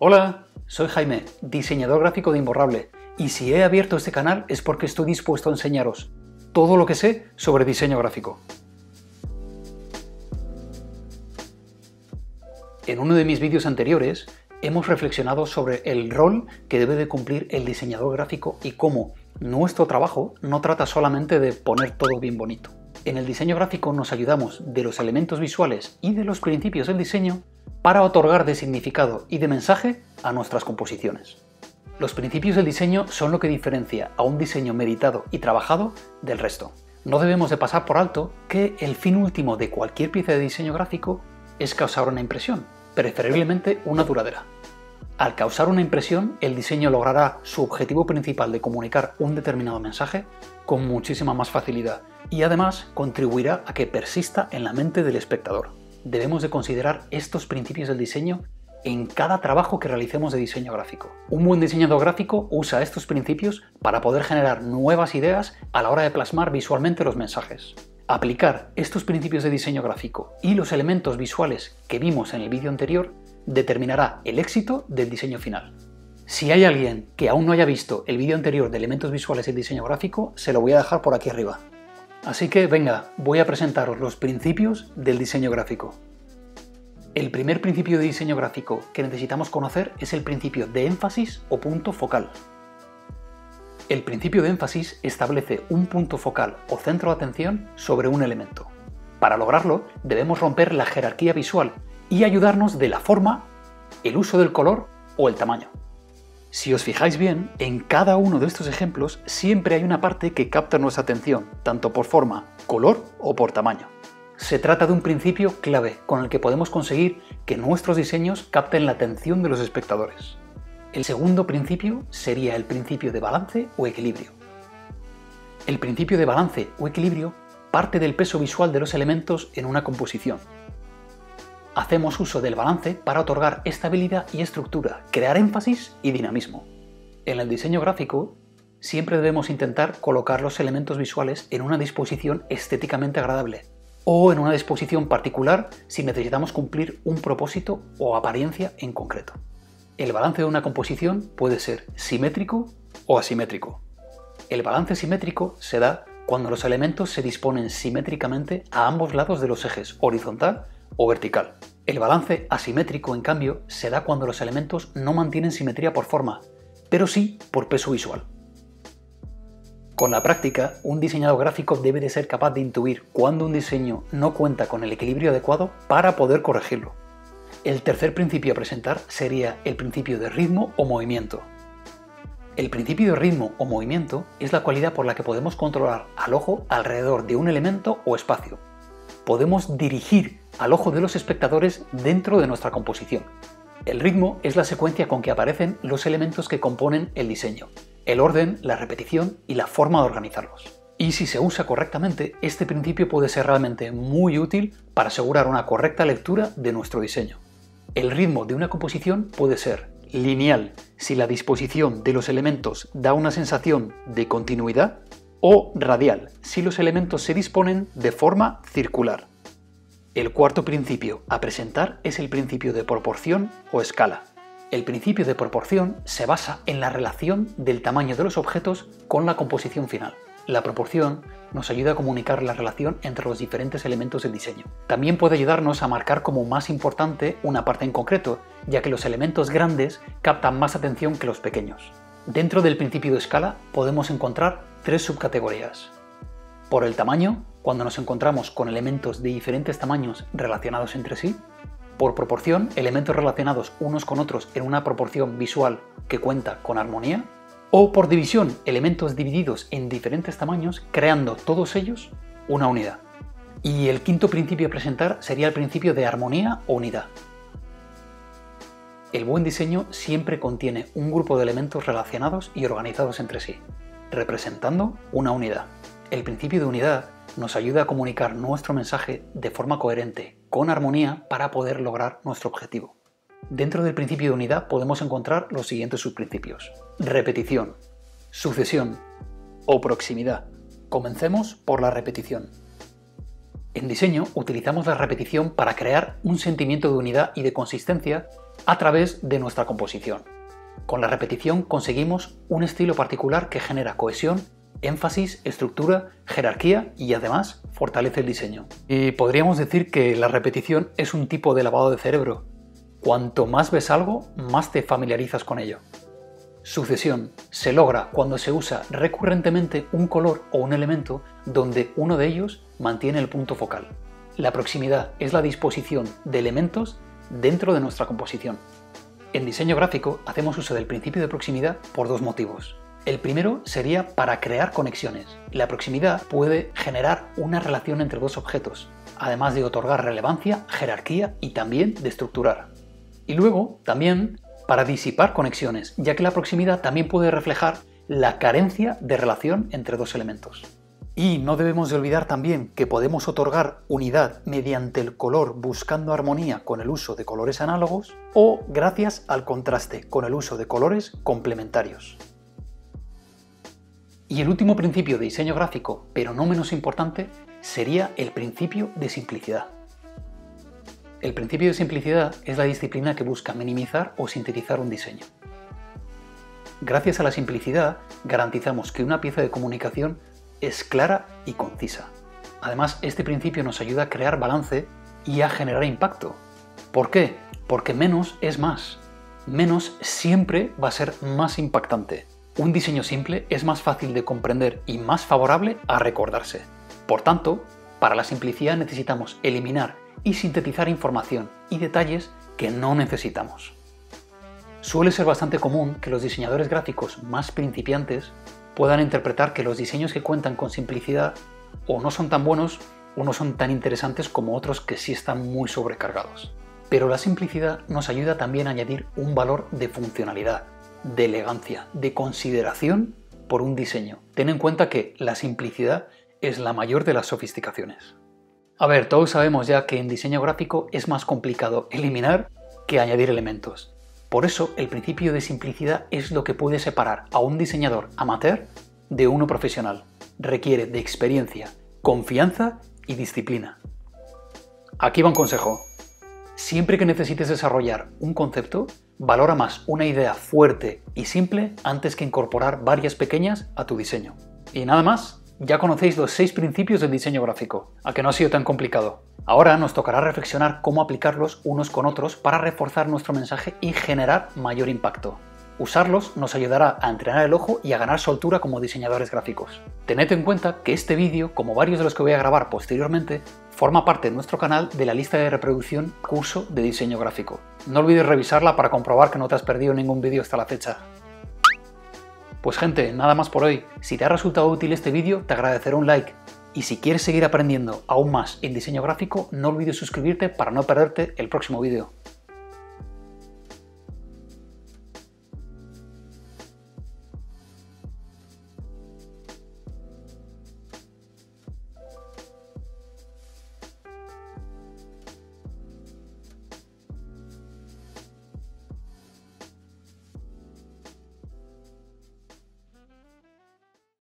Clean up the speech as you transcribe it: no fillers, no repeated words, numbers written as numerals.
Hola, soy Jaime, diseñador gráfico de Imborrable, y si he abierto este canal es porque estoy dispuesto a enseñaros todo lo que sé sobre diseño gráfico. En uno de mis vídeos anteriores hemos reflexionado sobre el rol que debe de cumplir el diseñador gráfico y cómo nuestro trabajo no trata solamente de poner todo bien bonito. En el diseño gráfico nos ayudamos de los elementos visuales y de los principios del diseño para otorgar de significado y de mensaje a nuestras composiciones. Los principios del diseño son lo que diferencia a un diseño meditado y trabajado del resto. No debemos de pasar por alto que el fin último de cualquier pieza de diseño gráfico es causar una impresión, preferiblemente una duradera. Al causar una impresión, el diseño logrará su objetivo principal de comunicar un determinado mensaje con muchísima más facilidad y además contribuirá a que persista en la mente del espectador. Debemos de considerar estos principios del diseño en cada trabajo que realicemos de diseño gráfico. Un buen diseñador gráfico usa estos principios para poder generar nuevas ideas a la hora de plasmar visualmente los mensajes. Aplicar estos principios de diseño gráfico y los elementos visuales que vimos en el vídeo anterior determinará el éxito del diseño final. Si hay alguien que aún no haya visto el vídeo anterior de elementos visuales y diseño gráfico, se lo voy a dejar por aquí arriba. Así que venga, voy a presentaros los principios del diseño gráfico. El primer principio de diseño gráfico que necesitamos conocer es el principio de énfasis o punto focal. El principio de énfasis establece un punto focal o centro de atención sobre un elemento. Para lograrlo, debemos romper la jerarquía visual y ayudarnos de la forma, el uso del color o el tamaño. Si os fijáis bien, en cada uno de estos ejemplos siempre hay una parte que capta nuestra atención, tanto por forma, color o por tamaño. Se trata de un principio clave con el que podemos conseguir que nuestros diseños capten la atención de los espectadores. El segundo principio sería el principio de balance o equilibrio. El principio de balance o equilibrio parte del peso visual de los elementos en una composición. Hacemos uso del balance para otorgar estabilidad y estructura, crear énfasis y dinamismo. En el diseño gráfico, siempre debemos intentar colocar los elementos visuales en una disposición estéticamente agradable o en una disposición particular si necesitamos cumplir un propósito o apariencia en concreto. El balance de una composición puede ser simétrico o asimétrico. El balance simétrico se da cuando los elementos se disponen simétricamente a ambos lados de los ejes horizontal o vertical. El balance asimétrico, en cambio, se da cuando los elementos no mantienen simetría por forma, pero sí por peso visual. Con la práctica, un diseñador gráfico debe de ser capaz de intuir cuando un diseño no cuenta con el equilibrio adecuado para poder corregirlo. El tercer principio a presentar sería el principio de ritmo o movimiento. El principio de ritmo o movimiento es la cualidad por la que podemos controlar al ojo alrededor de un elemento o espacio. Podemos dirigir al ojo de los espectadores dentro de nuestra composición. El ritmo es la secuencia con que aparecen los elementos que componen el diseño, el orden, la repetición y la forma de organizarlos. Y si se usa correctamente, este principio puede ser realmente muy útil para asegurar una correcta lectura de nuestro diseño. El ritmo de una composición puede ser lineal si la disposición de los elementos da una sensación de continuidad, o radial si los elementos se disponen de forma circular. El cuarto principio a presentar es el principio de proporción o escala. El principio de proporción se basa en la relación del tamaño de los objetos con la composición final. La proporción nos ayuda a comunicar la relación entre los diferentes elementos del diseño. También puede ayudarnos a marcar como más importante una parte en concreto, ya que los elementos grandes captan más atención que los pequeños. Dentro del principio de escala podemos encontrar tres subcategorías. Por el tamaño, cuando nos encontramos con elementos de diferentes tamaños relacionados entre sí. Por proporción, elementos relacionados unos con otros en una proporción visual que cuenta con armonía. O por división, elementos divididos en diferentes tamaños, creando todos ellos una unidad. Y el quinto principio a presentar sería el principio de armonía o unidad. El buen diseño siempre contiene un grupo de elementos relacionados y organizados entre sí, representando una unidad. El principio de unidad nos ayuda a comunicar nuestro mensaje de forma coherente, con armonía, para poder lograr nuestro objetivo. Dentro del principio de unidad podemos encontrar los siguientes subprincipios: repetición, sucesión o proximidad. Comencemos por la repetición. En diseño utilizamos la repetición para crear un sentimiento de unidad y de consistencia a través de nuestra composición. Con la repetición conseguimos un estilo particular que genera cohesión, énfasis, estructura, jerarquía y además fortalece el diseño. Y podríamos decir que la repetición es un tipo de lavado de cerebro. Cuanto más ves algo, más te familiarizas con ello. Sucesión se logra cuando se usa recurrentemente un color o un elemento donde uno de ellos mantiene el punto focal. La proximidad es la disposición de elementos dentro de nuestra composición. En diseño gráfico hacemos uso del principio de proximidad por dos motivos. El primero sería para crear conexiones. La proximidad puede generar una relación entre dos objetos, además de otorgar relevancia, jerarquía y también de estructurar. Y luego, también, para disipar conexiones, ya que la proximidad también puede reflejar la carencia de relación entre dos elementos. Y no debemos de olvidar también que podemos otorgar unidad mediante el color buscando armonía con el uso de colores análogos o gracias al contraste con el uso de colores complementarios. Y el último principio de diseño gráfico, pero no menos importante, sería el principio de simplicidad. El principio de simplicidad es la disciplina que busca minimizar o sintetizar un diseño. Gracias a la simplicidad garantizamos que una pieza de comunicación es clara y concisa. Además, este principio nos ayuda a crear balance y a generar impacto. ¿Por qué? Porque menos es más. Menos siempre va a ser más impactante. Un diseño simple es más fácil de comprender y más favorable a recordarse. Por tanto, para la simplicidad necesitamos eliminar y sintetizar información y detalles que no necesitamos. Suele ser bastante común que los diseñadores gráficos más principiantes puedan interpretar que los diseños que cuentan con simplicidad o no son tan buenos o no son tan interesantes como otros que sí están muy sobrecargados. Pero la simplicidad nos ayuda también a añadir un valor de funcionalidad, de elegancia, de consideración por un diseño. Ten en cuenta que la simplicidad es la mayor de las sofisticaciones. A ver, todos sabemos ya que en diseño gráfico es más complicado eliminar que añadir elementos. Por eso, el principio de simplicidad es lo que puede separar a un diseñador amateur de uno profesional. Requiere de experiencia, confianza y disciplina. Aquí va un consejo. Siempre que necesites desarrollar un concepto, valora más una idea fuerte y simple antes que incorporar varias pequeñas a tu diseño. Y nada más. Ya conocéis los 6 principios del diseño gráfico, a que no ha sido tan complicado. Ahora nos tocará reflexionar cómo aplicarlos unos con otros para reforzar nuestro mensaje y generar mayor impacto. Usarlos nos ayudará a entrenar el ojo y a ganar soltura como diseñadores gráficos. Tened en cuenta que este vídeo, como varios de los que voy a grabar posteriormente, forma parte de nuestro canal de la lista de reproducción Curso de Diseño Gráfico. No olvides revisarla para comprobar que no te has perdido ningún vídeo hasta la fecha. Pues gente, nada más por hoy. Si te ha resultado útil este vídeo, te agradeceré un like. Y si quieres seguir aprendiendo aún más en diseño gráfico, no olvides suscribirte para no perderte el próximo vídeo.